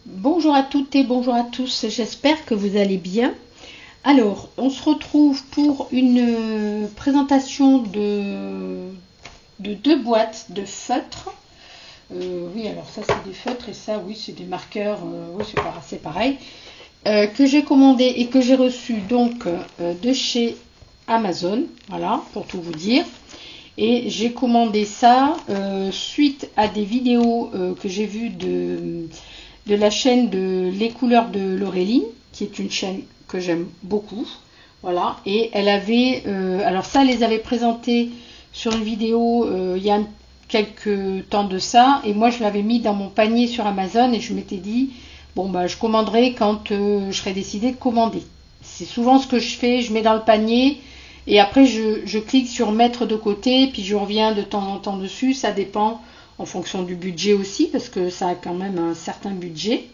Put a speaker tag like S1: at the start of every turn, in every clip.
S1: Bonjour à toutes et bonjour à tous, j'espère que vous allez bien. Alors, on se retrouve pour une présentation de deux boîtes de feutres. Oui, alors ça c'est des feutres et ça, oui, c'est des marqueurs, oui, c'est pareil. Que j'ai commandé et que j'ai reçu donc de chez Amazon, voilà, pour tout vous dire. Et j'ai commandé ça suite à des vidéos que j'ai vues de la chaîne de Les Couleurs de Laureline, qui est une chaîne que j'aime beaucoup. Voilà, et elle avait, alors ça, elle les avait présentées sur une vidéo il y a quelques temps de ça, et moi je l'avais mis dans mon panier sur Amazon et je m'étais dit, bon bah je commanderai quand je serai décidée de commander. C'est souvent ce que je fais, je mets dans le panier et après je clique sur mettre de côté, puis je reviens de temps en temps dessus, ça dépend en fonction du budget aussi, parce que ça a quand même un certain budget.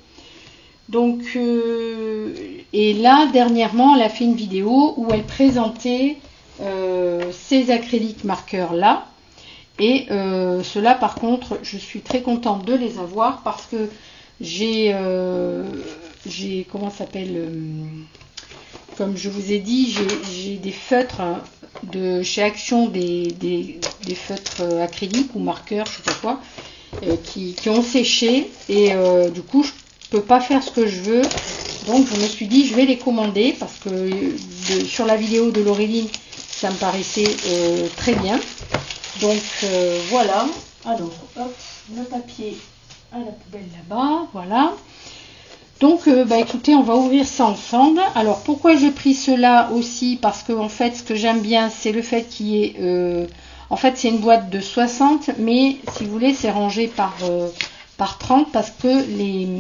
S1: Donc, et là, dernièrement, elle a fait une vidéo où elle présentait ces acryliques marqueurs là. Et ceux-là, par contre, je suis très contente de les avoir parce que j'ai, comment ça s'appelle, comme je vous ai dit, j'ai des feutres de chez Action, des feutres acryliques ou marqueurs, je sais pas quoi, qui ont séché et du coup je peux pas faire ce que je veux, donc je me suis dit je vais les commander parce que sur la vidéo de Laureline ça me paraissait très bien, donc voilà. Alors hop, le papier à la poubelle là-bas, voilà. Donc bah écoutez, on va ouvrir ça ensemble. Alors pourquoi j'ai pris cela aussi, parce que en fait ce que j'aime bien c'est le fait qu'il y ait en fait c'est une boîte de 60, mais si vous voulez c'est rangé par 30 parce que il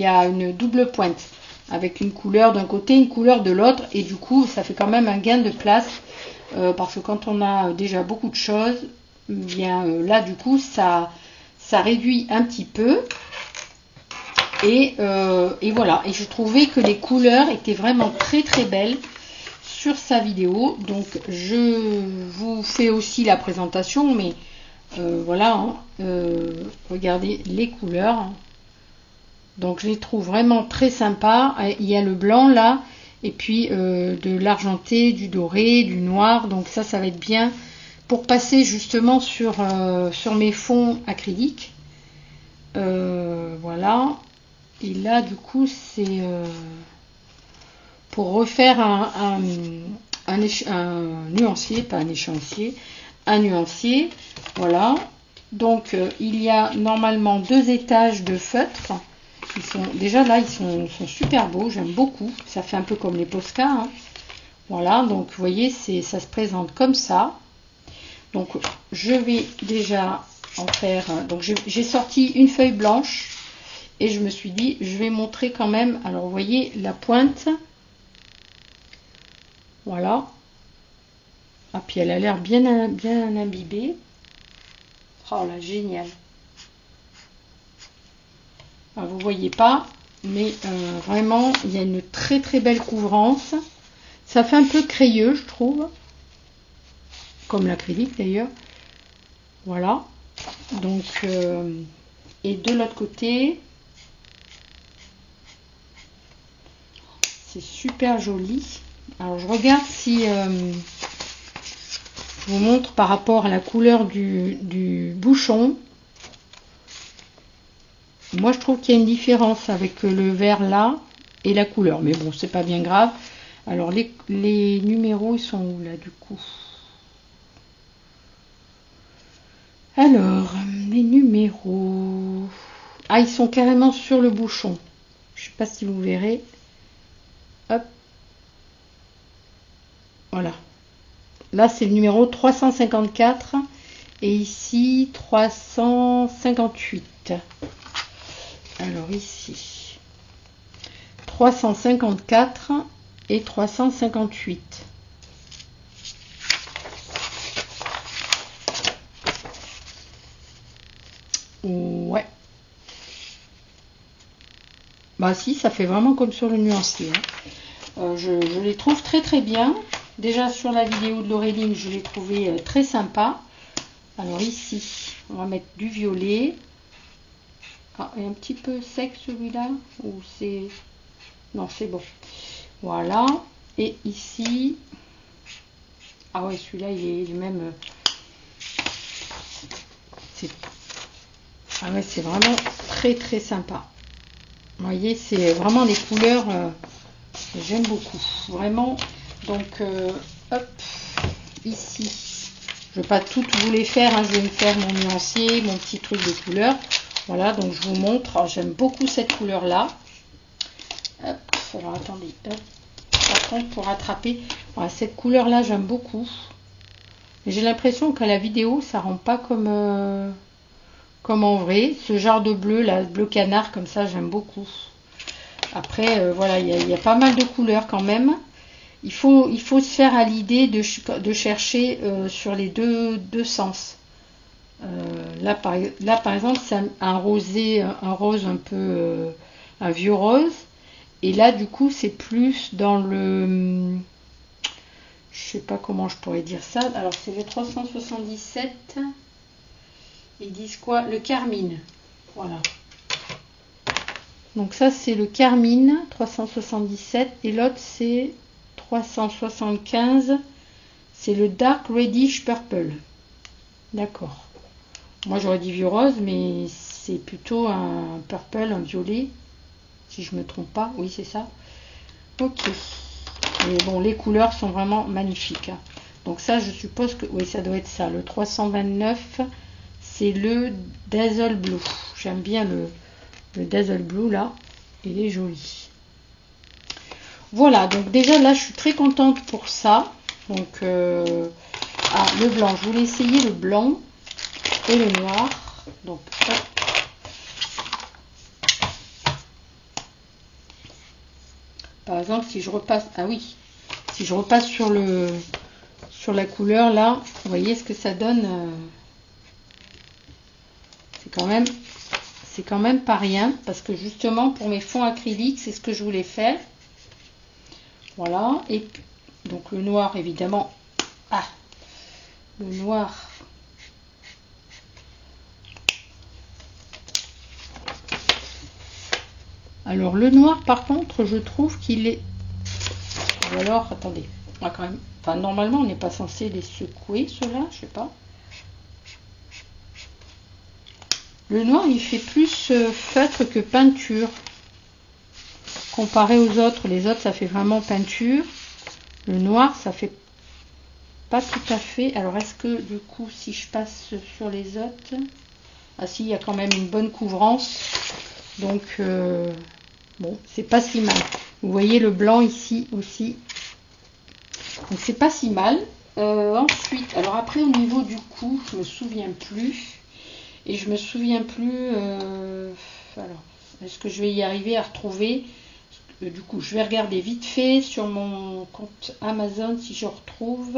S1: y a une double pointe avec une couleur d'un côté, une couleur de l'autre, et du coup ça fait quand même un gain de place parce que quand on a déjà beaucoup de choses, bien là du coup ça réduit un petit peu. Et voilà, et je trouvais que les couleurs étaient vraiment très très belles sur sa vidéo, donc je vous fais aussi la présentation, mais voilà, hein, regardez les couleurs, donc je les trouve vraiment très sympas. Il y a le blanc là, et puis de l'argenté, du doré, du noir, donc ça va être bien pour passer justement sur mes fonds acryliques. Voilà. Et là, du coup, c'est pour refaire un nuancier, pas un échéancier, un nuancier. Voilà. Donc, il y a normalement 2 étages de feutre. Ils sont, déjà là, ils sont super beaux. J'aime beaucoup. Ça fait un peu comme les Posca. Hein. Voilà. Donc, vous voyez, ça se présente comme ça. Donc, je vais déjà en faire. Donc, j'ai sorti une feuille blanche. Et je me suis dit, je vais montrer quand même. Alors, vous voyez la pointe. Voilà. Ah, puis elle a l'air bien imbibée. Oh là, génial. Alors, vous voyez pas, mais vraiment, il y a une très très belle couvrance. Ça fait un peu crayeux, je trouve. Comme l'acrylique d'ailleurs. Voilà. Donc, et de l'autre côté, c'est super joli. Alors je regarde si je vous montre par rapport à la couleur du bouchon. Moi je trouve qu'il y a une différence avec le vert là et la couleur, mais bon c'est pas bien grave. Alors les numéros ils sont où là du coup? Alors les numéros, ah ils sont carrément sur le bouchon. Je sais pas si vous verrez. Hop. Voilà. Là, c'est le numéro 354 et ici 358. Alors ici 354 et 358. Ouais. Bah si, ça fait vraiment comme sur le nuancier. Hein. Je les trouve très très bien. Déjà sur la vidéo de Laureline, je l'ai trouvé très sympa. Alors ici, on va mettre du violet. Ah, est un petit peu sec celui-là. Ou c'est... Non, c'est bon. Voilà. Et ici... Ah ouais, celui-là, il est même... Ah ouais, c'est vraiment très très sympa. Vous voyez, c'est vraiment des couleurs que j'aime beaucoup. Vraiment. Donc, hop, ici. Je ne vais pas toutes vous les faire. Hein, je vais me faire mon nuancier, mon petit truc de couleurs. Voilà, donc je vous montre. J'aime beaucoup cette couleur-là. Hop, alors attendez. Hop. Par contre, pour rattraper, voilà, cette couleur-là, j'aime beaucoup. J'ai l'impression qu'à la vidéo, ça rend pas comme... comme en vrai, ce genre de bleu, là, bleu canard, comme ça, j'aime beaucoup. Après, voilà, il y a pas mal de couleurs quand même. Il faut se faire à l'idée de chercher sur les deux sens. Là, par exemple, c'est un rosé, un rose un peu, un vieux rose. Et là, du coup, c'est plus dans le... Je sais pas comment je pourrais dire ça. Alors, c'est le 377... Ils disent quoi? Le carmine. Voilà. Donc ça, c'est le carmine 377. Et l'autre, c'est 375. C'est le dark reddish purple. D'accord. Moi, j'aurais dit vieux rose, mais c'est plutôt un purple, un violet. Si je ne me trompe pas. Oui, c'est ça. Ok. Et bon, les couleurs sont vraiment magnifiques. Hein. Donc ça, je suppose que... Oui, ça doit être ça. Le 329... C'est le Dazzle Blue. J'aime bien le Dazzle Blue là. Il est joli. Voilà, donc déjà là, je suis très contente pour ça. Donc, ah, le blanc. Je voulais essayer le blanc et le noir. Donc, hop. Par exemple, si je repasse... Ah oui. Si je repasse sur la couleur là, vous voyez ce que ça donne c'est quand même pas rien, parce que justement pour mes fonds acryliques, c'est ce que je voulais faire. Voilà, et donc le noir évidemment. Ah, le noir. Alors le noir par contre, je trouve qu'il est... Ou alors, attendez, on va quand même... Enfin, normalement on n'est pas censé les secouer, ceux-là, je sais pas. Le noir, il fait plus feutre que peinture. Comparé aux autres, les autres, ça fait vraiment peinture. Le noir, ça fait pas tout à fait. Alors, est-ce que, du coup, si je passe sur les autres... Ah si, il y a quand même une bonne couvrance. Donc, bon, c'est pas si mal. Vous voyez le blanc ici aussi. Donc, c'est pas si mal. Ensuite, alors après, au niveau du cou, je me souviens plus. Et je me souviens plus, alors, est-ce que je vais y arriver à retrouver, du coup, je vais regarder vite fait sur mon compte Amazon si je retrouve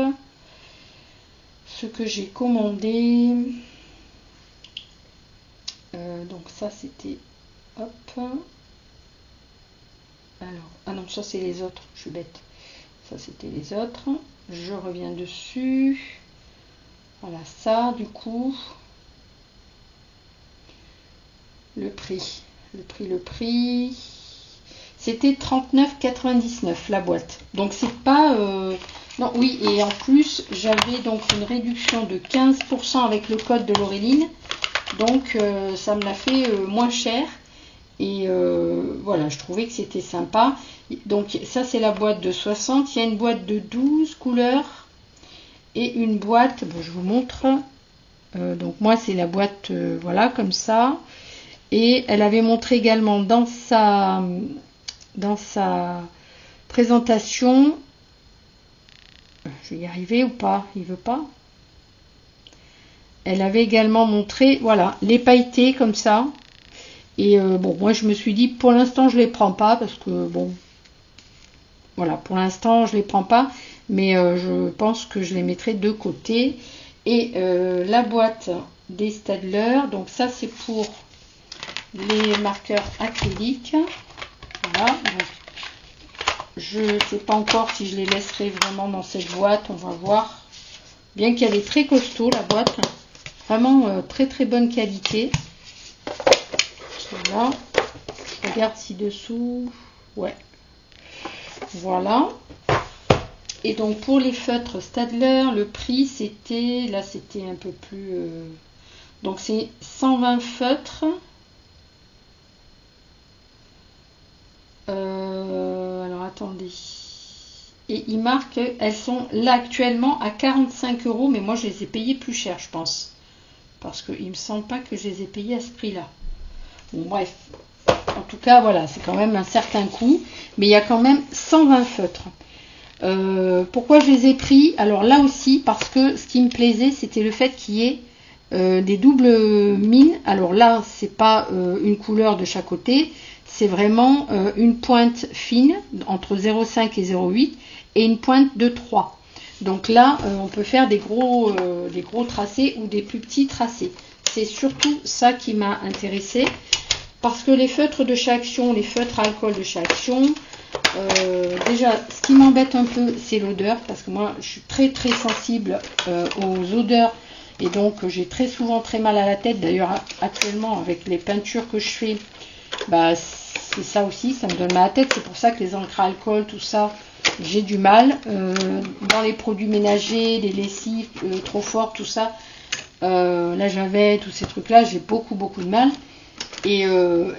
S1: ce que j'ai commandé. Donc ça, c'était, hop, alors, ah non, ça c'est les autres, je suis bête, ça c'était les autres, je reviens dessus, voilà, ça, du coup... Le prix. C'était 39,99 la boîte. Donc c'est pas... Non, oui, et en plus, j'avais donc une réduction de 15% avec le code de Laureline. Donc ça me l'a fait moins cher. Et voilà, je trouvais que c'était sympa. Donc ça, c'est la boîte de 60. Il y a une boîte de 12 couleurs. Et une boîte, bon, je vous montre. Donc moi, c'est la boîte, voilà, comme ça. Et elle avait montré également dans sa présentation, je vais y arriver ou pas, il veut pas. Elle avait également montré, voilà, les pailletés comme ça. Et bon, moi je me suis dit, pour l'instant je les prends pas parce que bon, voilà, pour l'instant je les prends pas, mais je pense que je les mettrai de côté. Et la boîte des Staedtler, donc ça c'est pour les marqueurs acryliques. Voilà, donc je ne sais pas encore si je les laisserai vraiment dans cette boîte, on va voir. Bien qu'elle est très costaud la boîte, vraiment très très bonne qualité. Voilà. Je regarde ci-dessous. Ouais. Voilà. Et donc pour les feutres Staedtler, le prix c'était, là c'était un peu plus... donc c'est 120 feutres. Alors attendez. Et il marque, elles sont là actuellement à 45 €, mais moi je les ai payées plus cher, je pense. Parce qu'il me semble pas que je les ai payées à ce prix-là. Bon, bref. En tout cas, voilà, c'est quand même un certain coût. Mais il y a quand même 120 feutres. Pourquoi je les ai pris? Alors là aussi, parce que ce qui me plaisait, c'était le fait qu'il y ait des doubles mines. Alors là, c'est pas une couleur de chaque côté. C'est vraiment une pointe fine, entre 0,5 et 0,8, et une pointe de 3. Donc là, on peut faire des gros tracés ou des plus petits tracés. C'est surtout ça qui m'a intéressé. Parce que les feutres de chez Action, les feutres à alcool de chez Action, déjà, ce qui m'embête un peu, c'est l'odeur. Parce que moi, je suis très très sensible aux odeurs. Et donc, j'ai très souvent très mal à la tête. D'ailleurs, actuellement, avec les peintures que je fais, bah, c'est ça aussi, ça me donne mal à la tête. C'est pour ça que les encres à alcool, tout ça, j'ai du mal. Dans les produits ménagers, les lessives trop fortes, tout ça, la javel, tous ces trucs-là, j'ai beaucoup de mal. Et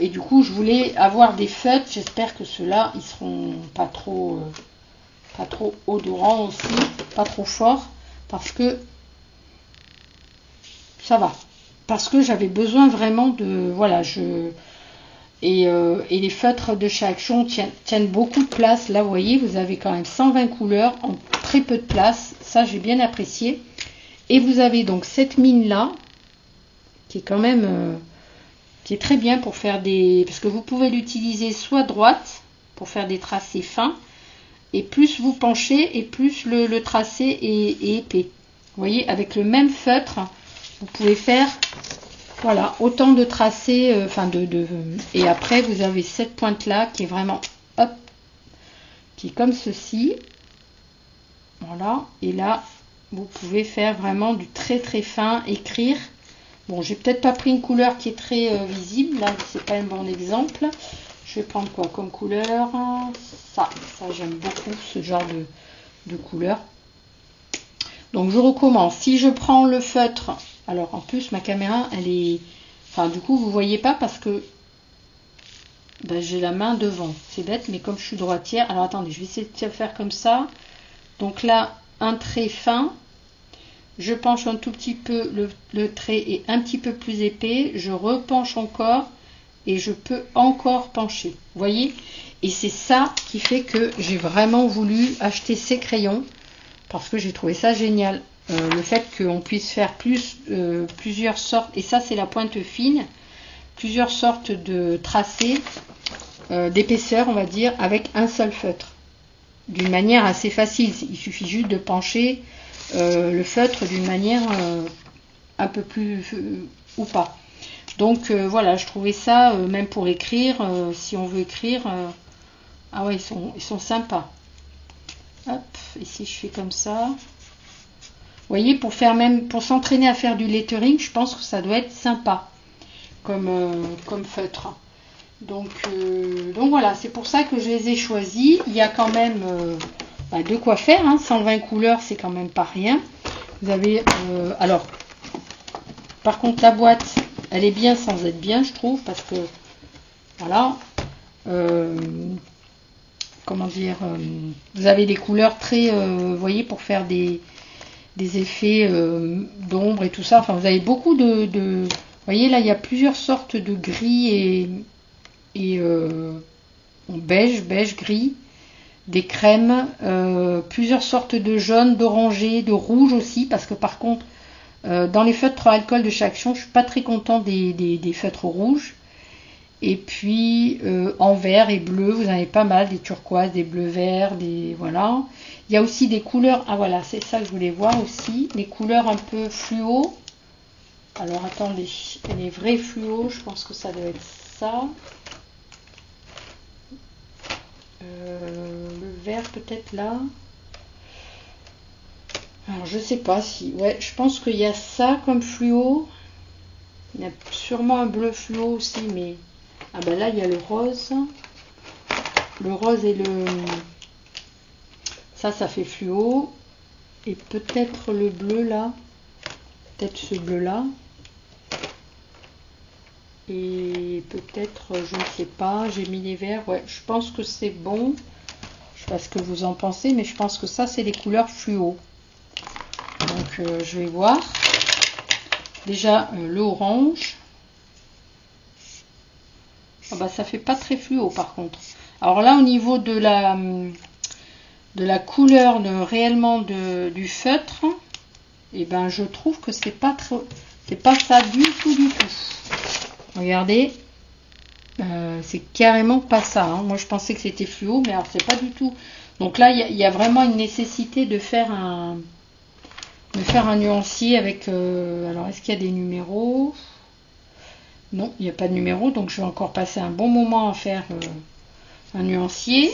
S1: du coup, je voulais avoir des feutres. J'espère que ceux-là, ils seront pas trop odorants aussi, pas trop forts, parce que ça va. Parce que j'avais besoin vraiment de... Voilà, et les feutres de chez Action tiennent beaucoup de place. Là, vous voyez, vous avez quand même 120 couleurs en très peu de place. Ça, j'ai bien apprécié. Et vous avez donc cette mine-là, qui est quand même... qui est très bien pour faire des... Parce que vous pouvez l'utiliser soit droite, pour faire des tracés fins, et plus vous penchez, et plus le tracé est épais. Vous voyez, avec le même feutre, vous pouvez faire... Voilà, autant de tracés, et après vous avez cette pointe là qui est vraiment, hop, qui est comme ceci. Voilà, et là vous pouvez faire vraiment du très très fin, écrire. Bon, j'ai peut-être pas pris une couleur qui est très visible, là c'est pas un bon exemple. Je vais prendre quoi comme couleur? Ça j'aime beaucoup ce genre de couleur. Donc je recommence. Si je prends le feutre, alors en plus ma caméra elle est... Enfin du coup vous voyez pas parce que ben, j'ai la main devant. C'est bête mais comme je suis droitière. Alors attendez, je vais essayer de faire comme ça. Donc là un trait fin. Je penche un tout petit peu, le trait est un petit peu plus épais. Je repenche encore et je peux encore pencher. Vous voyez? Et c'est ça qui fait que j'ai vraiment voulu acheter ces crayons. Parce que j'ai trouvé ça génial. Le fait qu'on puisse faire plusieurs sortes, et ça c'est la pointe fine, plusieurs sortes de tracés, d'épaisseur on va dire, avec un seul feutre. D'une manière assez facile. Il suffit juste de pencher le feutre d'une manière un peu plus ou pas. Donc voilà, je trouvais ça, même pour écrire, si on veut écrire, ah ouais, ils sont sympas. Hop, ici je fais comme ça. Vous voyez, pour s'entraîner à faire du lettering, je pense que ça doit être sympa comme feutre. Donc voilà, c'est pour ça que je les ai choisis. Il y a quand même de quoi faire. 120 couleurs, c'est quand même pas rien. Vous avez, alors, par contre, la boîte, elle est bien sans être bien, je trouve, parce que, voilà. Comment dire, vous avez des couleurs très, vous voyez, pour faire des effets d'ombre et tout ça. Enfin, vous avez beaucoup vous voyez, là, il y a plusieurs sortes de gris et beige, gris, des crèmes, plusieurs sortes de jaune, d'oranger, de rouge aussi, parce que par contre, dans les feutres à alcool de chez Action, je suis pas très content des feutres rouges. Et puis en vert et bleu, vous en avez pas mal, des turquoises, des bleus verts, voilà. Il y a aussi des couleurs, ah voilà, c'est ça que je voulais voir aussi, les couleurs un peu fluo. Alors attendez, les vrais fluo, je pense que ça doit être ça. Le vert peut-être là. Alors je sais pas si, ouais, je pense qu'il y a ça comme fluo. Il y a sûrement un bleu fluo aussi, mais Ah ben là, il y a le rose. Le rose et le... Ça fait fluo. Et peut-être le bleu là. Peut-être ce bleu là. Et peut-être, je ne sais pas, j'ai mis les verts. Ouais, je pense que c'est bon. Je sais pas ce que vous en pensez, mais je pense que ça, c'est les couleurs fluo. Donc, je vais voir. Déjà, le orange. Ah bah, ça fait pas très fluo, par contre. Alors là, au niveau de la couleur réellement du feutre, et ben, je trouve que c'est pas ça du tout, du tout. Regardez. C'est carrément pas ça. Hein. Moi, je pensais que c'était fluo, mais alors c'est pas du tout. Donc là, il y a vraiment une nécessité de faire un nuancier avec. Alors, est-ce qu'il y a des numéros? Non, il n'y a pas de numéro, donc je vais encore passer un bon moment à faire un nuancier.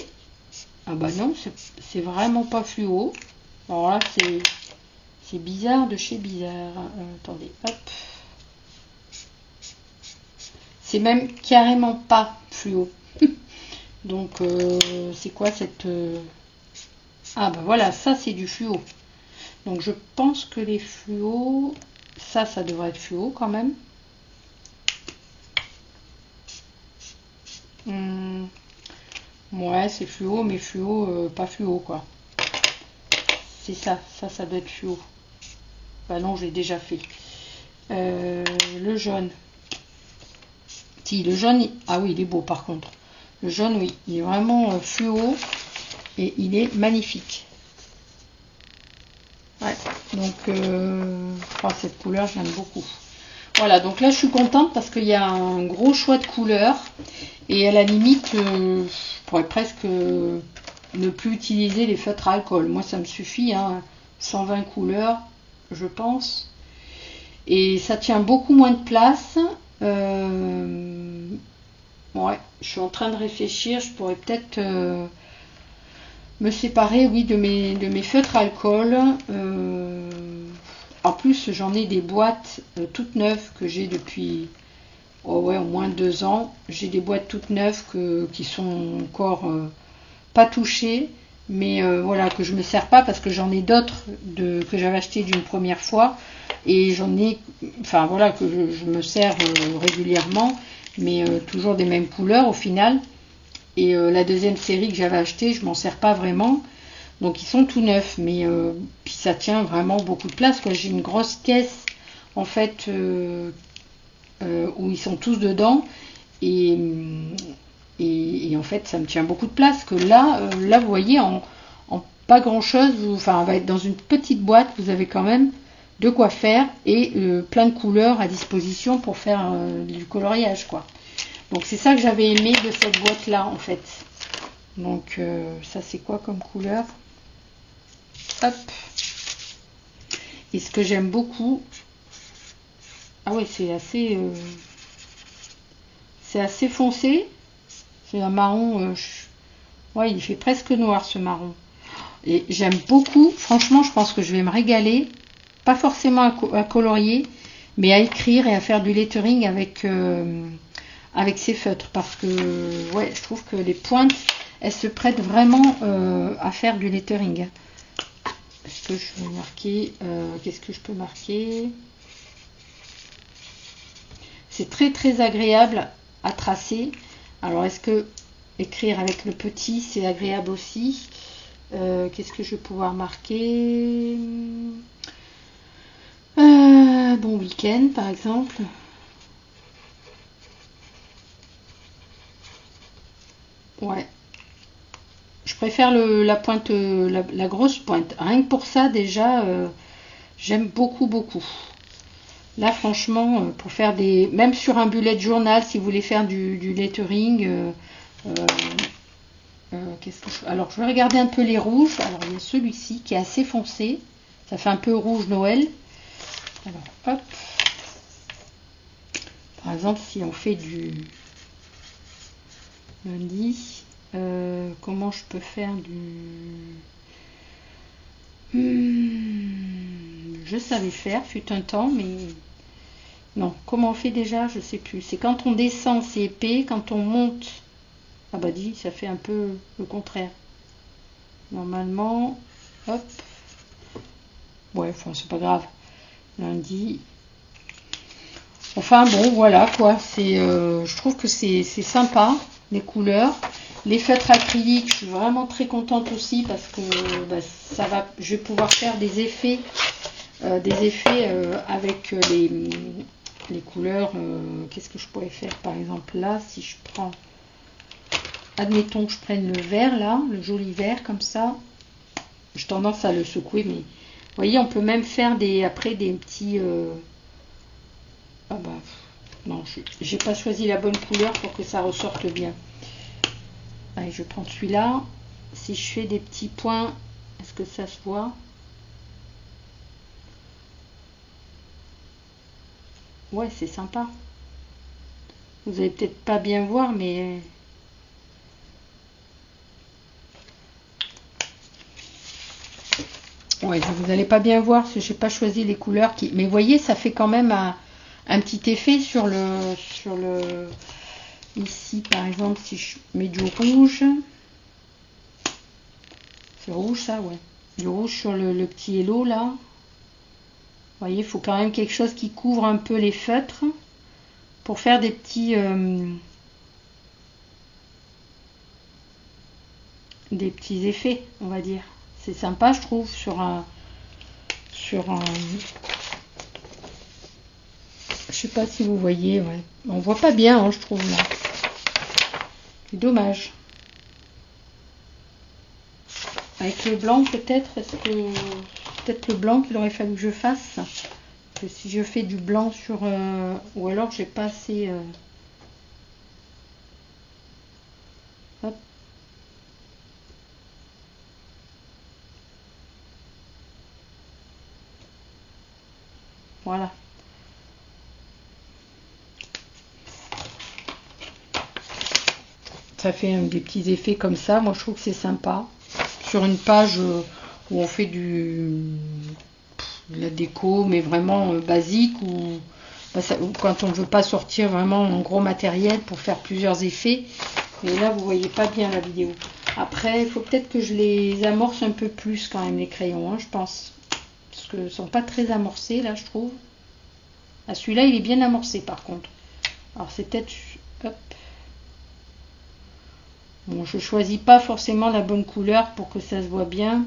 S1: Ah bah non, c'est vraiment pas fluo. Alors là, c'est bizarre de chez bizarre. Attendez, hop. C'est même carrément pas fluo. Donc, c'est quoi cette... Ah, ben voilà, ça, c'est du fluo. Donc, je pense que les fluos... Ça devrait être fluo quand même. Ouais, c'est fluo, mais fluo, pas fluo, quoi. C'est ça doit être fluo. Bah non, j'ai déjà fait. Le jaune. Si, le jaune... Ah oui, il est beau, par contre. Le jaune, oui, il est vraiment fluo. Et il est magnifique. Ouais, donc cette couleur, j'aime beaucoup. Voilà, donc là, je suis contente parce qu'il y a un gros choix de couleurs. Et à la limite, je pourrais presque ne plus utiliser les feutres à alcool. Moi, ça me suffit, hein, 120 couleurs, je pense. Et ça tient beaucoup moins de place. Ouais, je suis en train de réfléchir. Je pourrais peut-être... me séparer, oui, de mes feutres alcool. En plus, j'en ai des boîtes toutes neuves que j'ai depuis au moins 2 ans. J'ai des boîtes toutes neuves qui sont encore pas touchées, mais voilà, que je me sers pas parce que j'en ai d'autres que j'avais acheté d'une première fois et j'en ai, enfin voilà, que je me sers régulièrement, mais toujours des mêmes couleurs au final. Et la deuxième série que j'avais achetée, je m'en sers pas vraiment. Donc ils sont tout neufs, mais puis ça tient vraiment beaucoup de place. J'ai une grosse caisse en fait où ils sont tous dedans et en fait ça me tient beaucoup de place. Que là vous voyez en pas grand chose, enfin on va être dans une petite boîte, vous avez quand même de quoi faire et plein de couleurs à disposition pour faire du coloriage quoi. Donc c'est ça que j'avais aimé de cette boîte là en fait. Donc ça c'est quoi comme couleur? Hop. Et ce que j'aime beaucoup, ah ouais c'est assez foncé. C'est un marron, ouais il fait presque noir ce marron. Et j'aime beaucoup, franchement je pense que je vais me régaler, pas forcément à colorier, mais à écrire et à faire du lettering avec ces feutres parce que ouais je trouve que les pointes elles se prêtent vraiment à faire du lettering. Est-ce que je vais marquer qu'est-ce que je peux marquer? C'est très très agréable à tracer. Alors est-ce que écrire avec le petit c'est agréable aussi? Qu'est-ce que je vais pouvoir marquer? Bon week-end par exemple. Ouais. Je préfère la pointe, la grosse pointe. Rien que pour ça, déjà, j'aime beaucoup, beaucoup. Là, franchement, pour faire des... Même sur un bullet journal, si vous voulez faire du lettering... alors, je vais regarder un peu les rouges. Alors, il y a celui-ci qui est assez foncé. Ça fait un peu rouge Noël. Alors, hop. Par exemple, si on fait du lundi... comment je peux faire je savais faire, fut un temps, mais Non, comment on fait déjà? Je sais plus. C'est quand on descend, c'est épais. Quand on monte, ah bah dis, ça fait un peu le contraire. Normalement, hop. Ouais, enfin, c'est pas grave. Lundi. Enfin bon, voilà quoi. Je trouve que c'est sympa, les couleurs. Les feutres acryliques, je suis vraiment très contente aussi parce que bah, je vais pouvoir faire des effets avec les couleurs. Qu'est-ce que je pourrais faire par exemple là, si je prends, admettons que je prenne le vert là, le joli vert comme ça. J'ai tendance à le secouer, mais vous voyez, on peut même faire après des petits. Ah bah non, j'ai pas choisi la bonne couleur pour que ça ressorte bien. Allez, je prends celui-là. Si je fais des petits points, est-ce que ça se voit? Ouais, c'est sympa. Vous allez peut-être pas bien voir, mais ouais, vous n'allez pas bien voir parce que j'ai pas choisi les couleurs qui. Mais vous voyez, ça fait quand même un petit effet sur le. Ici, par exemple, si je mets du rouge, c'est rouge ça, ouais. Du rouge sur le petit hello là. Vous voyez, il faut quand même quelque chose qui couvre un peu les feutres pour faire des petits effets, on va dire. C'est sympa, je trouve, sur un je sais pas si vous voyez, ouais. On voit pas bien, hein, je trouve là. C'est dommage. Avec le blanc, peut-être, peut-être le blanc qu'il aurait fallu que je fasse. Parce que si je fais du blanc sur... ou alors j'ai pas assez... Hop. Voilà. Ça fait des petits effets comme ça. Moi, je trouve que c'est sympa. Sur une page où on fait de la déco, mais vraiment basique, ou quand on ne veut pas sortir vraiment un gros matériel pour faire plusieurs effets. Mais là, vous voyez pas bien la vidéo. Après, il faut peut-être que je les amorce un peu plus quand même, les crayons, hein, je pense. Parce qu'ils ne sont pas très amorcés, là, je trouve. Ah, celui-là, il est bien amorcé, par contre. Alors, c'est peut-être... Hop. Bon, je choisis pas forcément la bonne couleur pour que ça se voit bien.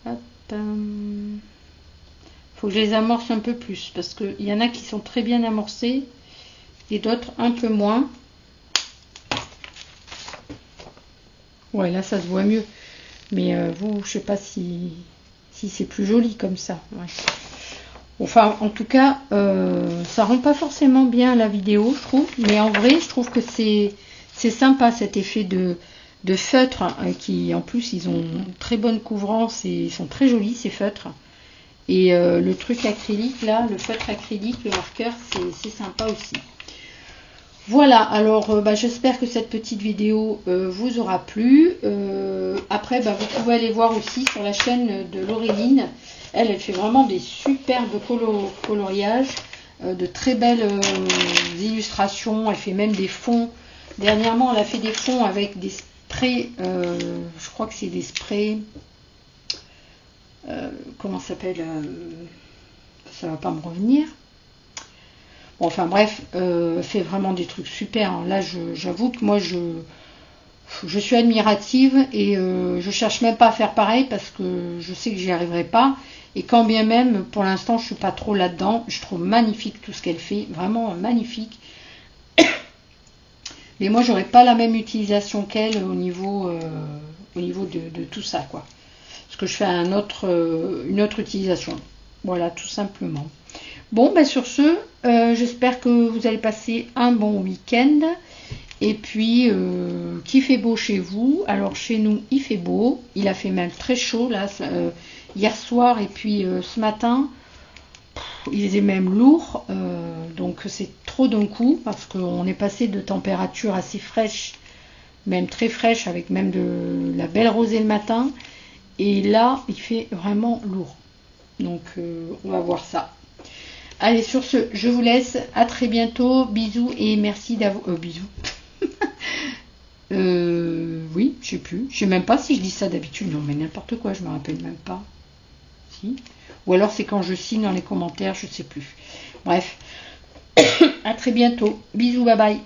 S1: Hop. Faut que je les amorce un peu plus, parce qu'il y en a qui sont très bien amorcés et d'autres un peu moins. Ouais, là ça se voit mieux. Mais vous, je sais pas si c'est plus joli comme ça. Ouais. Enfin, en tout cas, ça rend pas forcément bien la vidéo, je trouve. Mais en vrai, je trouve que c'est sympa cet effet de feutre, hein, qui en plus ils ont une très bonne couvrance et ils sont très jolis ces feutres. Et le truc acrylique là, le feutre acrylique, le marqueur, c'est sympa aussi. Voilà, alors j'espère que cette petite vidéo vous aura plu. Après, vous pouvez aller voir aussi sur la chaîne de Laureline. Elle fait vraiment des superbes coloriages, de très belles illustrations. Elle fait même des fonds. Dernièrement, elle a fait des fonds avec des sprays. Je crois que c'est des sprays. Comment ça s'appelle? Ça va pas me revenir. Bon, enfin bref, fait vraiment des trucs super. Hein. Là, j'avoue que moi, je suis admirative et je cherche même pas à faire pareil parce que je sais que j'y arriverai pas. Et quand bien même, pour l'instant, je suis pas trop là-dedans. Je trouve magnifique tout ce qu'elle fait, vraiment magnifique. Mais moi, j'aurais pas la même utilisation qu'elle au niveau de tout ça, quoi. Parce que je fais une autre utilisation. Voilà, tout simplement. Bon, sur ce, j'espère que vous allez passer un bon week-end. Et puis, qu'il fait beau chez vous. Alors, chez nous, il fait beau. Il a fait même très chaud, là, hier soir. Et puis, ce matin, il faisait même lourd. Donc, c'est trop d'un coup. Parce qu'on est passé de températures assez fraîches, même très fraîches, avec même de la belle rosée le matin. Et là, il fait vraiment lourd. Donc, on va voir ça. Allez, sur ce, je vous laisse. À très bientôt. Bisous et merci d'avoir... bisous. Oui, je sais plus. Je sais même pas si je dis ça d'habitude. Non, mais n'importe quoi, je me rappelle même pas. Si. Ou alors c'est quand je signe dans les commentaires, je sais plus. Bref. À très bientôt. Bisous, bye bye.